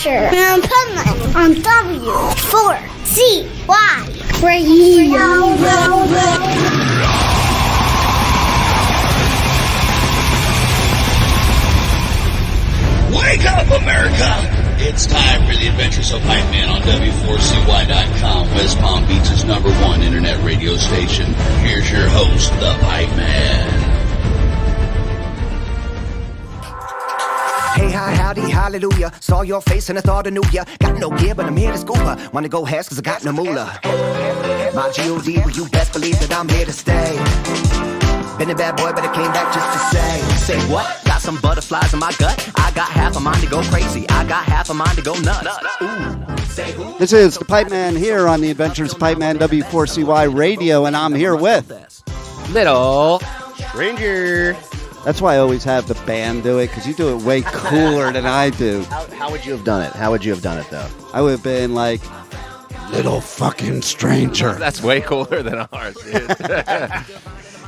Adventure on Pipeman on W4CY Radio. Wake up, America! It's time for the Adventures of Pipeman on W4CY.com, West Palm Beach's #1 internet radio station. Here's your host, the Pipeman. Hey, hi, howdy, hallelujah. Saw your face and I thought I knew ya. Got no gear, but I'm here to scoop her. Wanna go halves cause I got no moolah. My G.O.D., well, you best believe that I'm here to stay. Been a bad boy, but I came back just to say what? Got some butterflies in my gut. I got half a mind to go crazy. I got half a mind to go nuts. Ooh, say who? This is the Pipeman here on the Adventures of Pipeman W4CY Radio, and I'm here with Little Stranger. That's why I always have the band do it, because you do it way cooler than I do. How would you have done it? How would you have done it, though? I would have been like, Little fucking stranger. That's way cooler than ours, dude.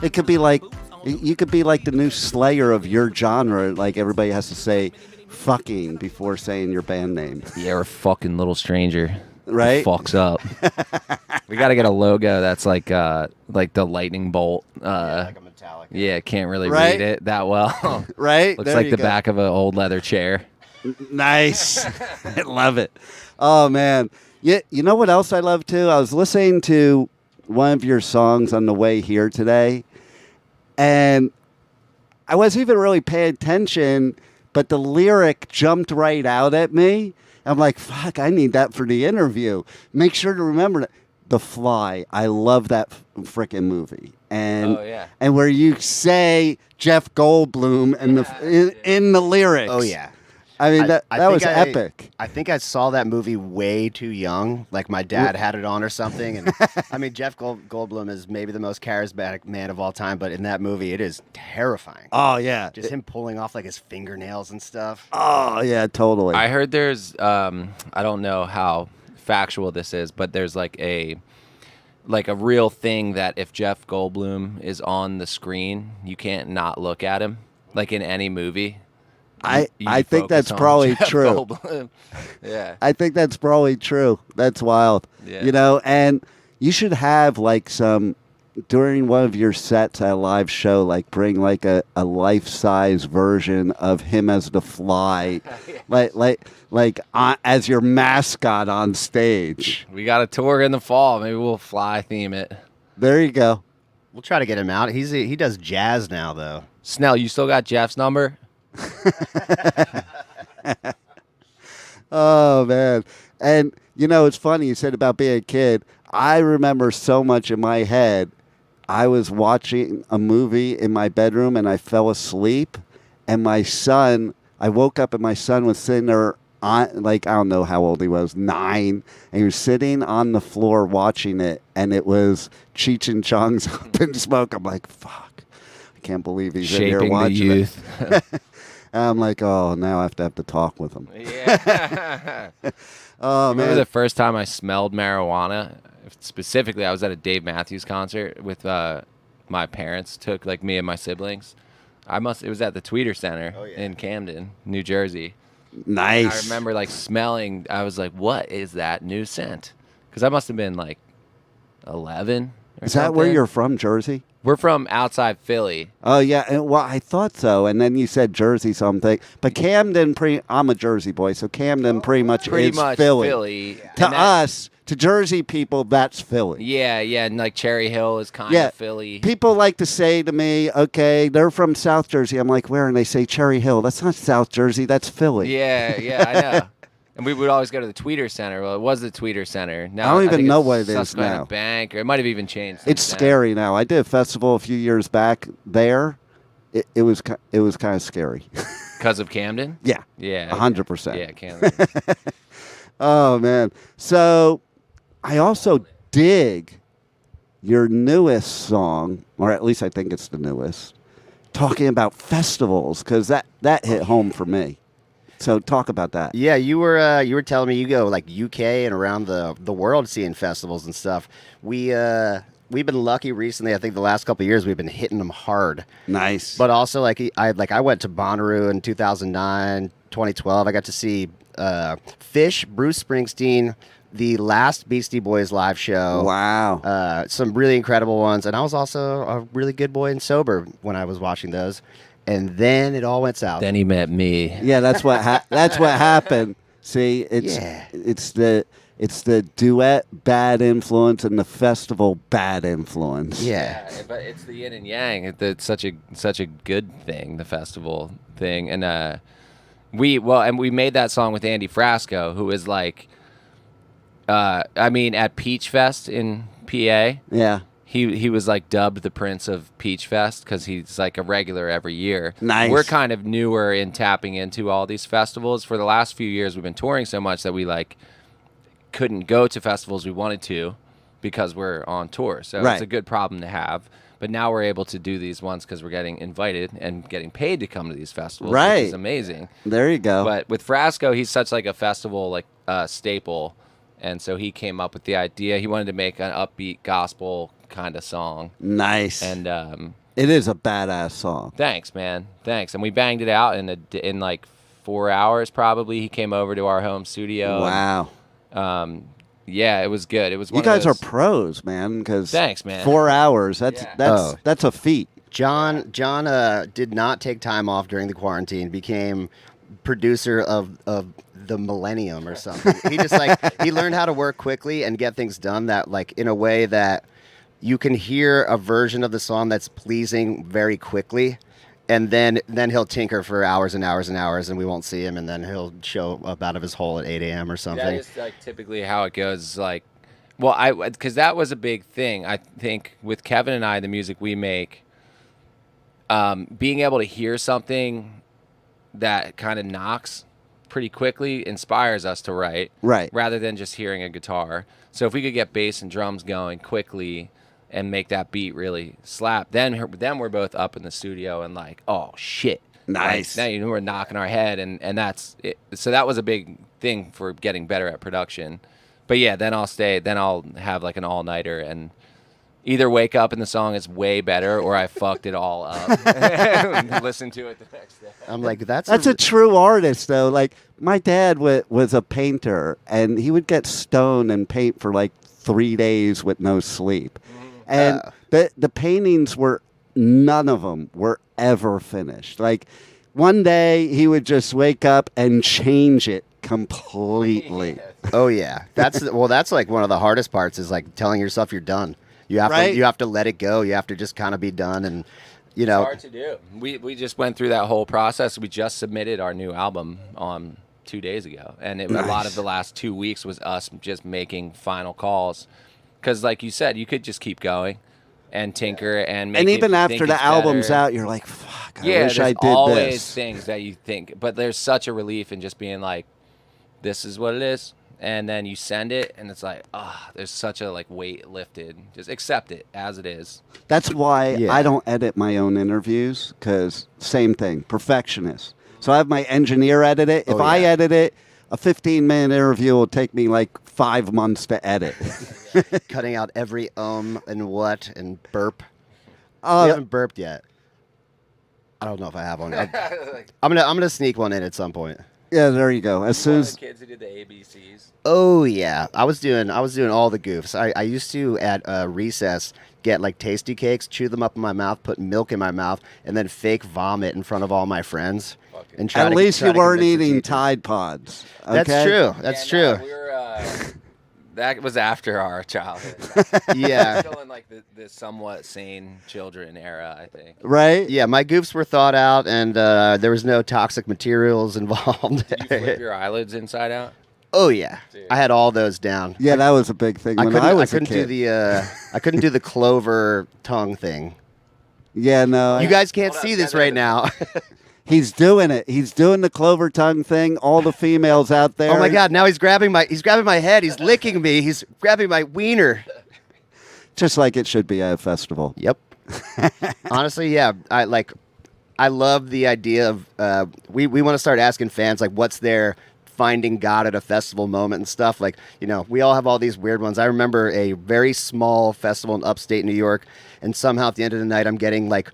It could be like, you could be like the new Slayer of your genre. Like everybody has to say fucking before saying your band name. Yeah, we're fucking Little Stranger. Right? It fucks up. We got to get a logo that's like the lightning bolt. Like a metallic. Yeah, can't really Right? read it that well. Right? Looks There like you the go. back of an old leather chair. Nice. I love it. Oh, man. Yeah, you know what else I love, too? I was listening to one of your songs on the way here today, and I wasn't even really paying attention, but the lyric jumped right out at me. I'm like, fuck, I need that for the interview. Make sure to remember that. The Fly. I love that freaking movie. And Oh, yeah. and where you say Jeff Goldblum in the lyrics. Oh, yeah. I mean, that think was epic. I think I saw that movie way too young. Like my dad had it on or something. And I mean, Jeff Goldblum is maybe the most charismatic man of all time, but in that movie, it is terrifying. Oh, yeah. Just him pulling off like his fingernails and stuff. Oh, yeah, totally. I heard there's, I don't know how factual this is, but there's like a real thing that if Jeff Goldblum is on the screen, you can't not look at him, like in any movie. I think focus that's on probably Jeff true. Goldblum. Yeah. I think that's probably true. That's wild. Yeah. You know, and you should have like during one of your sets at a live show, like bring like a life-size version of him as the Fly, as your mascot on stage. We got a tour in the fall. Maybe we'll fly theme it. There you go. We'll try to get him out. He does jazz now, though. Snell, you still got Jeff's number? Oh, man. And, you know, it's funny you said about being a kid. I remember so much in my head. I was watching a movie in my bedroom and I fell asleep. And I woke up and my son was sitting there, I don't know how old he was, 9. And he was sitting on the floor watching it. And it was Cheech and Chong's Up in Smoke. I'm like, fuck. I can't believe he's in here Shaping the watching youth. it. And I'm like, oh, now I have to talk with him. Yeah. Oh, Remember man. the first time I smelled marijuana? Specifically, I was at a Dave Matthews concert with my parents. Took like me and my siblings. It was at the Tweeter Center in Camden, New Jersey. Nice. I remember like smelling. I was like, "What is that new scent?" Because I must have been like 11. Is that where you're from, Jersey? We're from outside Philly. Oh, yeah. Well, I thought so. And then you said Jersey something. But Camden, I'm a Jersey boy, so Camden pretty much is Philly. Yeah. To us, to Jersey people, that's Philly. Yeah, and like Cherry Hill is kind Yeah. of Philly. People like to say to me, okay, they're from South Jersey. I'm like, where? And they say Cherry Hill. That's not South Jersey. That's Philly. Yeah, I know. And we would always go to the Tweeter Center. Well, it was the Tweeter Center. Now, I don't even know it's what it is Susquehanna now. Bank, or it might have even changed. It's since then. scary now. I did a festival a few years back there. It was kind of scary. Because of Camden? Yeah. 100%. Yeah, Camden. Oh, man. So I also dig your newest song, or at least I think it's the newest, talking about festivals, because that hit home for me. So talk about that. Yeah, you were telling me you go like UK and around the world seeing festivals and stuff. We lucky recently. I think the last couple of years we've been hitting them hard. Nice. But also I went to Bonnaroo in 2009, 2012. I got to see Fish, Bruce Springsteen, the last Beastie Boys live show. Wow. Some really incredible ones. And I was also a really good boy and sober when I was watching those. And then it all went south. Then he met me. Yeah, that's what happened. See, it's the duet bad influence and the festival bad influence. Yeah. But it's the yin and yang. It's such a good thing, the festival thing. And we made that song with Andy Frasco, who is like, at PeachFest in PA. Yeah. He was like dubbed the Prince of PeachFest because he's like a regular every year. Nice. We're kind of newer in tapping into all these festivals. For the last few years, we've been touring so much that we like couldn't go to festivals we wanted to because we're on tour. So it's a good problem to have. But now we're able to do these ones because we're getting invited and getting paid to come to these festivals, which is amazing. There you go. But with Frasco, he's such like a festival like staple. And so he came up with the idea. He wanted to make an upbeat gospel kind of song. Nice. And it is a badass song. Thanks, man. Thanks. And we banged it out in like 4 hours probably. He came over to our home studio. Wow. Yeah, it was good. It was one You guys of those... are pros, man. Thanks, man. 4 hours. That's a feat. John did not take time off during the quarantine. Became producer of the millennium or something. He just he learned how to work quickly and get things done that like in a way that you can hear a version of the song that's pleasing very quickly, and then he'll tinker for hours and hours and hours, and we won't see him, and then he'll show up out of his hole at 8 a.m. or something. That is like typically how it goes. Like, well, because that was a big thing. I think with Kevin and I, the music we make, being able to hear something that kind of knocks pretty quickly inspires us to write, rather than just hearing a guitar. So if we could get bass and drums going quickly and make that beat really slap, then we're both up in the studio and like, oh shit, nice. Like, now we're knocking our head, and that's it. So that was a big thing for getting better at production. But yeah, then I'll have like an all-nighter and either wake up and the song is way better, or I fucked it all up and listen to it the next day. I'm like, that's a true artist, though. Like, my dad was a painter, and he would get stoned and paint for like 3 days with no sleep. And the paintings none of them were ever finished. Like, one day he would just wake up and change it completely. Oh, yeah. That's like one of the hardest parts is like telling yourself you're done. You have to let it go. You have to just kind of be done, and you know. It's hard to do. We just went through that whole process. We just submitted our new album 2 days ago, and a lot of the last 2 weeks was us just making final calls. Because, like you said, you could just keep going and tinker and make. And even after the album's better. out, you're like, "Fuck! I wish I did this." Always things that you think, but there's such a relief in just being like, "This is what it is." And then you send it, and it's like, there's such a like weight lifted. Just accept it as it is. That's why I don't edit my own interviews, because same thing, perfectionist. So I have my engineer edit it. If I edit it, a 15-minute interview will take me like 5 months to edit. Cutting out every and what and burp. We haven't burped yet. I don't know if I have one. I'm gonna sneak one in at some point. Yeah, there you go. As soon as the kids who did the ABCs. Oh yeah, I was doing all the goofs. I used to at recess get like tasty cakes, chew them up in my mouth, put milk in my mouth, and then fake vomit in front of all my friends. And at least you weren't eating Tide Pods. Okay? That's true. That's true. No, we were, that was after our childhood. Yeah. Still in like the somewhat sane children era, I think. Right? Yeah, my goofs were thought out, and there was no toxic materials involved. Did you flip your eyelids inside out? Oh yeah, Dude. I had all those down. Yeah, that was a big thing when I was a kid. I couldn't do the clover tongue thing. Yeah, no. You guys can't see this right now. He's doing it. He's doing the clover tongue thing. All the females out there. Oh my God! Now he's grabbing my head. He's licking me. He's grabbing my wiener. Just like it should be at a festival. Yep. Honestly, yeah. I love the idea of we want to start asking fans like what's their finding God at a festival moment and stuff. Like, you know, we all have all these weird ones. I remember a very small festival in upstate New York, and somehow at the end of the night, I'm getting like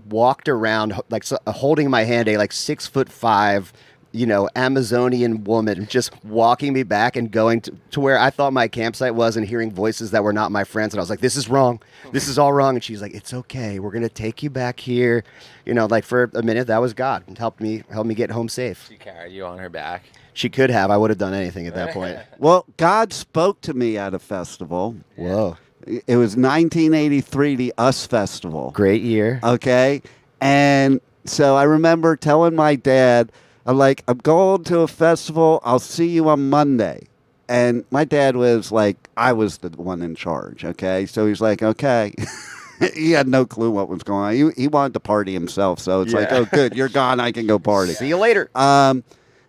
walked around, like holding my hand, a like 6'5", you know, Amazonian woman just walking me back and going to where I thought my campsite was, and hearing voices that were not my friends. And I was like, this is wrong. This is all wrong. And she's like, it's okay. We're going to take you back here. You know, like for a minute, that was God. It helped me get home safe. She carried you on her back. She could have. I would have done anything at that point. Well, God spoke to me at a festival. Whoa. It was 1983, the US Festival. Great year. Okay. And so I remember telling my dad, I'm like, I'm going to a festival. I'll see you on Monday. And my dad was like, I was the one in charge. Okay. So he's like, okay. He had no clue what was going on. He wanted to party himself. So it's like, oh, good. You're gone. I can go party. See you later. And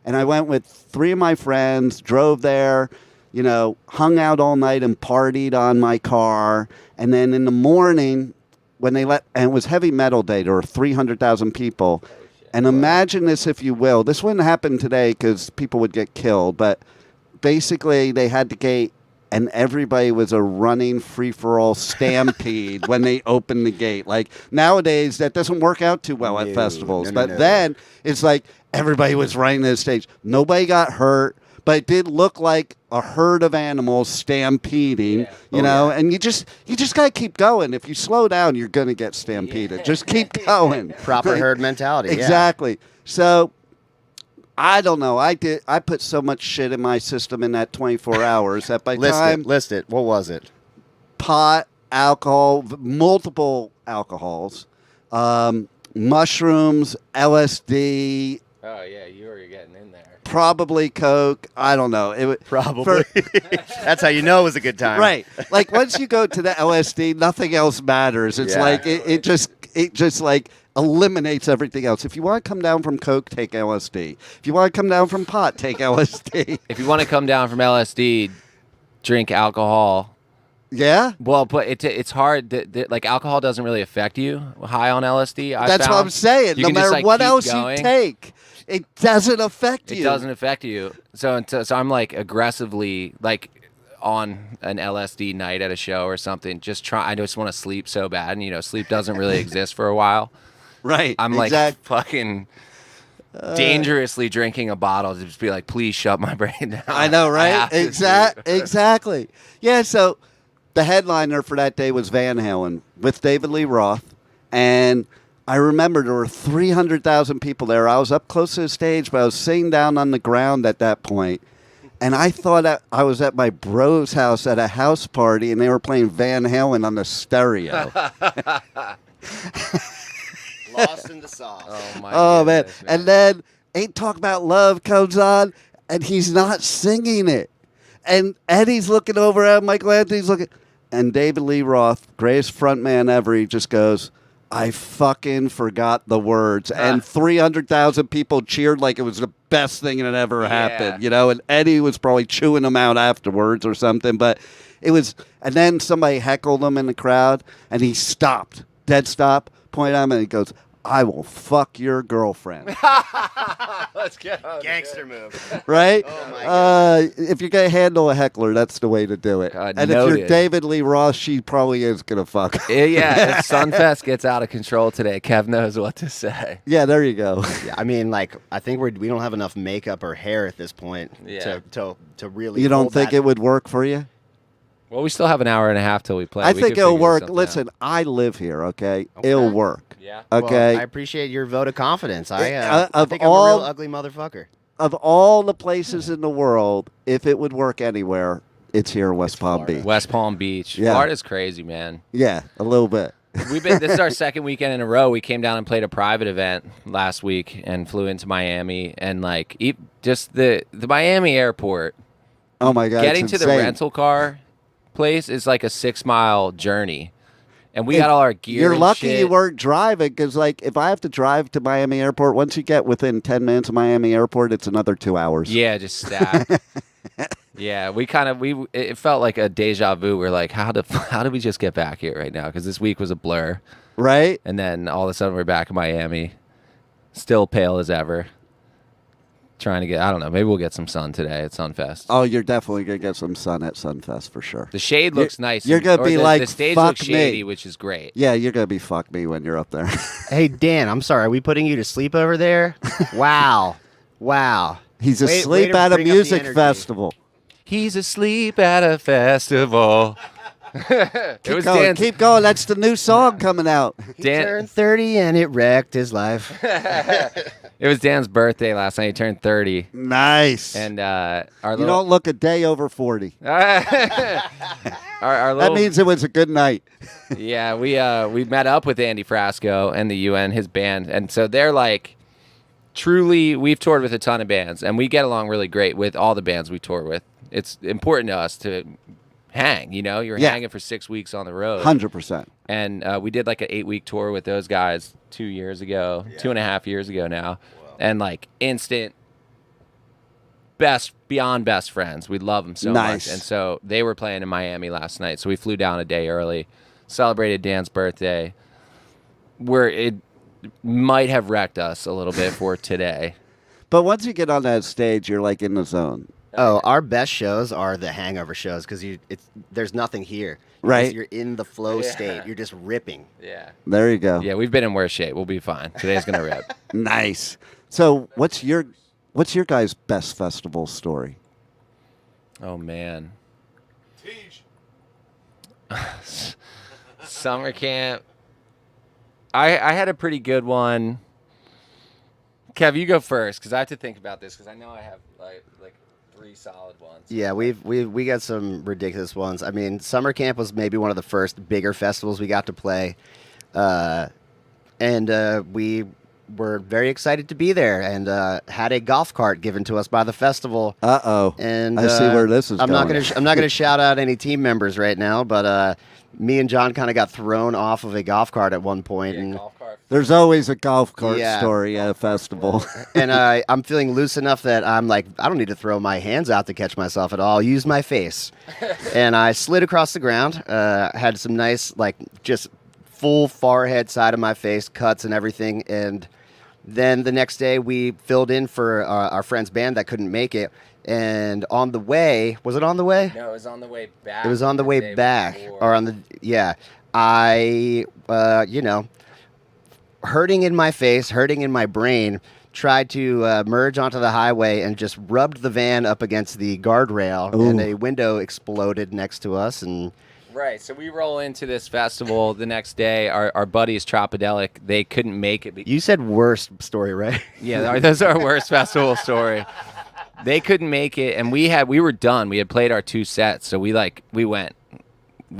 I went with 3 of my friends, drove there, you know, hung out all night and partied on my car. And then in the morning, when they and it was heavy metal day, there were 300,000 people. And imagine this, if you will. This wouldn't happen today because people would get killed. But basically, they had the gate, and everybody was a running free-for-all stampede when they opened the gate. Like, nowadays, that doesn't work out too well at festivals. But then, it's like everybody was running to the stage. Nobody got hurt, but it did look like a herd of animals stampeding, you know, and you just got to keep going. If you slow down, you're going to get stampeded. Just keep going. Proper herd mentality. Exactly. So I don't know. I put so much shit in my system in that 24 hours that by time list it. What was it? Pot, alcohol, multiple alcohols, mushrooms, LSD. Oh yeah, you were getting in there. Probably coke. I don't know. Probably. That's how you know it was a good time. Right. Like once you go to the LSD, nothing else matters. It's like it just like eliminates everything else. If you want to come down from coke, take LSD. If you want to come down from pot, take LSD. If you want to come down from LSD, drink alcohol. Yeah. Well, but it's hard. Like alcohol doesn't really affect you high on LSD. That's what I'm saying. No matter what else you take, it doesn't affect you. It doesn't affect you. So I'm like aggressively like on an LSD night at a show or something. I just want to sleep so bad, and you know, sleep doesn't really exist for a while. Right. I'm like fucking dangerously drinking a bottle to just be like, please shut my brain down. I know, right? Exactly. Yeah. So the headliner for that day was Van Halen with David Lee Roth, and I remember there were 300,000 people there. I was up close to the stage, but I was sitting down on the ground at that point, and I thought I was at my bro's house at a house party, and they were playing Van Halen on the stereo. Lost in the sauce. Oh man. And then Ain't Talk About Love comes on, and he's not singing it. And Eddie's looking over at Michael Anthony's looking, and David Lee Roth, greatest frontman ever, he just goes, I fucking forgot the words. And 300,000 people cheered like it was the best thing that ever happened, you know? And Eddie was probably chewing them out afterwards or something. But it was, and then somebody heckled him in the crowd, and he stopped, dead stop, pointed at him, and he goes, I will fuck your girlfriend. Let's go. Gangster move. Right? Oh my God. If you're going to handle a heckler, that's the way to do it. And if you're David Lee Roth, she probably is going to fuck. Yeah, if Sunfest gets out of control today, Kev knows what to say. Yeah, there you go. Yeah, I mean, like, I think we don't have enough makeup or hair at this point to really. You don't think it would work for you? Well, we still have an hour and a half till we play. I think it'll work. Listen, I live here, okay? It'll work. Yeah. Okay. Well, I appreciate your vote of confidence. I think I'm a real ugly motherfucker. Of all the places in the world, if it would work anywhere, it's here in West Palm Beach. West Palm Beach. Yeah. Florida's crazy, man. Yeah, a little bit. This is our second weekend in a row. We came down and played a private event last week and flew into Miami, and like just the Miami airport. Oh my God. Getting to the rental car place is like a 6-mile journey. And we got all our gear. You're and lucky shit. you weren't driving, because like if I have to drive to Miami Airport, once you get within 10 minutes of Miami Airport, it's another 2 hours. Yeah, just stacked. Yeah, it felt like a deja vu. We're like, how did we just get back here right now? Because this week was a blur, right? And then all of a sudden we're back in Miami, still pale as ever. trying to get, I don't know, maybe we'll get some sun today at Sunfest. Oh, you're definitely gonna get some sun at Sunfest for sure. The shade looks nice. You're gonna be like, the stage fuck looks shady, me. which is great. Yeah, you're gonna be fuck me when you're up there. Hey, Dan, I'm sorry. Are we putting you to sleep over there? Wow. He's Way asleep to at a bring up the music energy. festival. He's asleep at a festival. Keep going, keep going. That's the new song coming out. He turned 30 and it wrecked his life. It was Dan's birthday last night. He turned 30. Nice. And you don't look a day over 40. our That little, means it was a good night. yeah, we met up with Andy Frasco and the UN, his band, and so they're like, truly, we've toured with a ton of bands, and we get along really great with all the bands we tour with. It's important to us to hang, you're hanging for 6 weeks on the road. 100%. And we did like an 8-week tour with those guys 2 years ago, 2.5 years ago now. Wow. And like instant beyond best friends. We love them so much. And so they were playing in Miami last night. So we flew down a day early, celebrated Dan's birthday, where it might have wrecked us a little bit for today. But once you get on that stage, you're like in the zone. Oh, our best shows are the hangover shows because there's nothing here. Right. You're in the flow state. You're just ripping. Yeah. There you go. Yeah, we've been in worse shape. We'll be fine. Today's gonna rip. Nice. So what's your guys' best festival story? Oh man. Summer camp. I had a pretty good one. Kev, you go first because I have to think about this because I know I have like 3 solid ones. Yeah, we got some ridiculous ones. I mean, summer camp was maybe one of the first bigger festivals we got to play, and we were very excited to be there and had a golf cart given to us by the festival. And I see where this is I'm going. not gonna shout out any team members right now, but me and John kind of got thrown off of a golf cart at one point. Yeah, and golf cart. There's always a golf cart Yeah. story at a festival. And I'm feeling loose enough that I'm like, I don't need to throw my hands out to catch myself at all. I'll use my face. And I slid across the ground, had some nice, just full forehead side of my face, cuts and everything. And then the next day we filled in for our friend's band that couldn't make it. And on the way, was it on the way? No, it was on the way back. It was on the way day back. before. Or on the, yeah. I, hurting in my face, hurting in my brain, tried to merge onto the highway and just rubbed the van up against the guardrail. Ooh. And a window exploded next to us. And Right, so we roll into this festival the next day. Our buddies, Tropodelic, they couldn't make it. you said worst story, right? Yeah, that's our worst festival story. They couldn't make it, and we were done. We had played our 2 sets, so we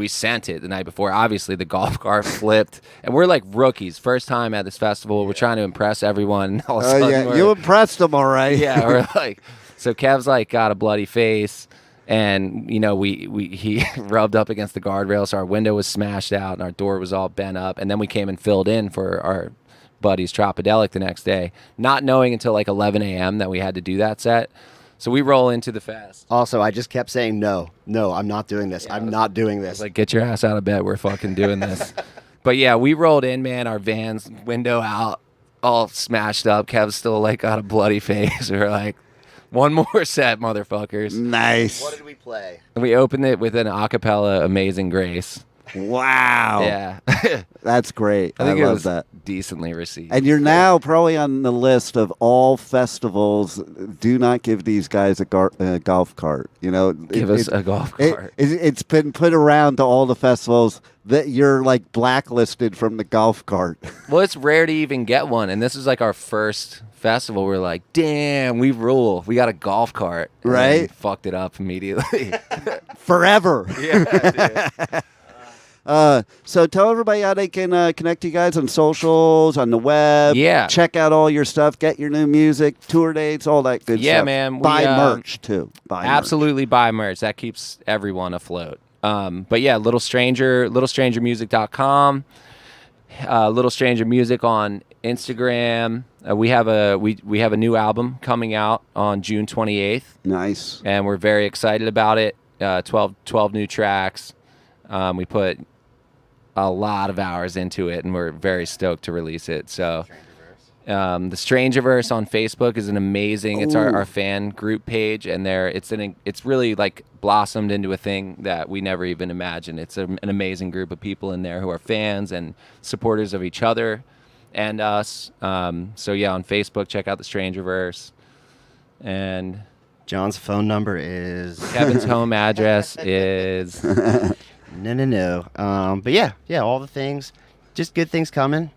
sent it the night before. Obviously, the golf cart flipped, and we're like rookies, first time at this festival. We're trying to impress everyone. All of a sudden, You impressed them, all right. yeah, we're like, so Kev's like got a bloody face, and he rubbed up against the guardrail, so our window was smashed out, and our door was all bent up, and then we came and filled in for our buddies Tropodelic the next day, not knowing until like 11 a.m. that we had to do that set. So we roll into the fest. Also, I just kept saying, no, I'm not doing this. I'm not doing I this. was like, get your ass out of bed. We're fucking doing this. But yeah, we rolled in, man. Our van's window out, all smashed up. Kev's still like got a bloody face. We're like, one more set, motherfuckers. Nice. What did we play? And we opened it with an a cappella Amazing Grace. Wow. Yeah. That's great. I think it love was that. decently received. And you're now probably on the list of all festivals. Do not give these guys a golf cart. Give us a golf cart. It's been put around to all the festivals that you're like blacklisted from the golf cart. Well, it's rare to even get one. And this is like our first festival. We're like, damn, we rule. We got a golf cart. And then Right? we fucked it up immediately. Forever. Yeah, dude. So tell everybody how they can connect to you guys on socials, on the web. Yeah. Check out all your stuff. Get your new music, tour dates, all that good stuff. Yeah, man. Buy merch, too. Absolutely buy merch. That keeps everyone afloat. But yeah, littlestrangermusic.com. Little Stranger Music on Instagram. We have a new album coming out on June 28th. Nice. And we're very excited about it. 12 new tracks. We put a lot of hours into it, and we're very stoked to release it. So, The Strangerverse on Facebook is an amazing. It's our fan group page, and it's really like blossomed into a thing that we never even imagined. It's an amazing group of people in there who are fans and supporters of each other and us. So yeah, on Facebook, check out the Strangerverse. And John's phone number is Kevin's home address is no. But yeah, all the things, just good things coming.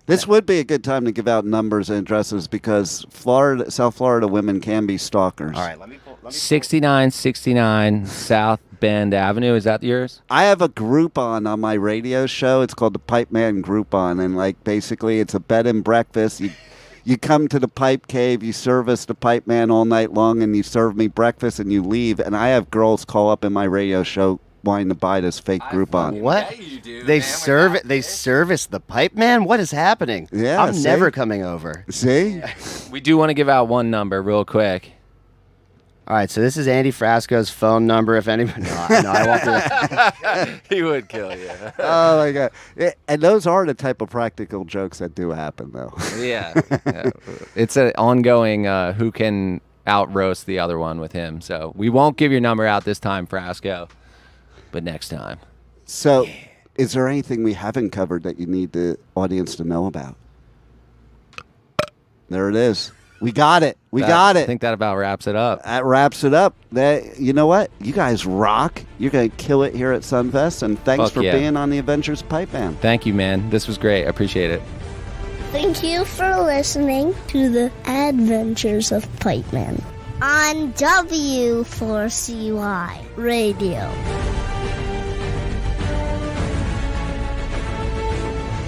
This would be a good time to give out numbers and addresses because South Florida women can be stalkers. All right, let me pull. 6969 South Bend Avenue. Is that yours? I have a Groupon on my radio show. It's called the Pipeman Groupon, and like basically it's a bed and breakfast. You come to the Pipe Cave, you service the Pipe Man all night long, and you serve me breakfast, and you leave. And I have girls call up in my radio show wanting to buy this fake Groupon. What? They service the Pipe Man? What is happening? Yeah, I'm never coming over. See? We do want to give out one number real quick. All right, so this is Andy Frasco's phone number. If anybody, I won't do that. He would kill you. Oh my God! And those are the type of practical jokes that do happen, though. Yeah. It's an ongoing who can out roast the other one with him. So we won't give your number out this time, Frasco, but next time. So, is there anything we haven't covered that you need the audience to know about? There it is. We got it. I think that about wraps it up. That wraps it up. You know what? You guys rock. You're going to kill it here at Sunfest, and thanks for being on the Adventures of Pipeman. Thank you, man. This was great. I appreciate it. Thank you for listening to the Adventures of Pipeman on W4CY Radio.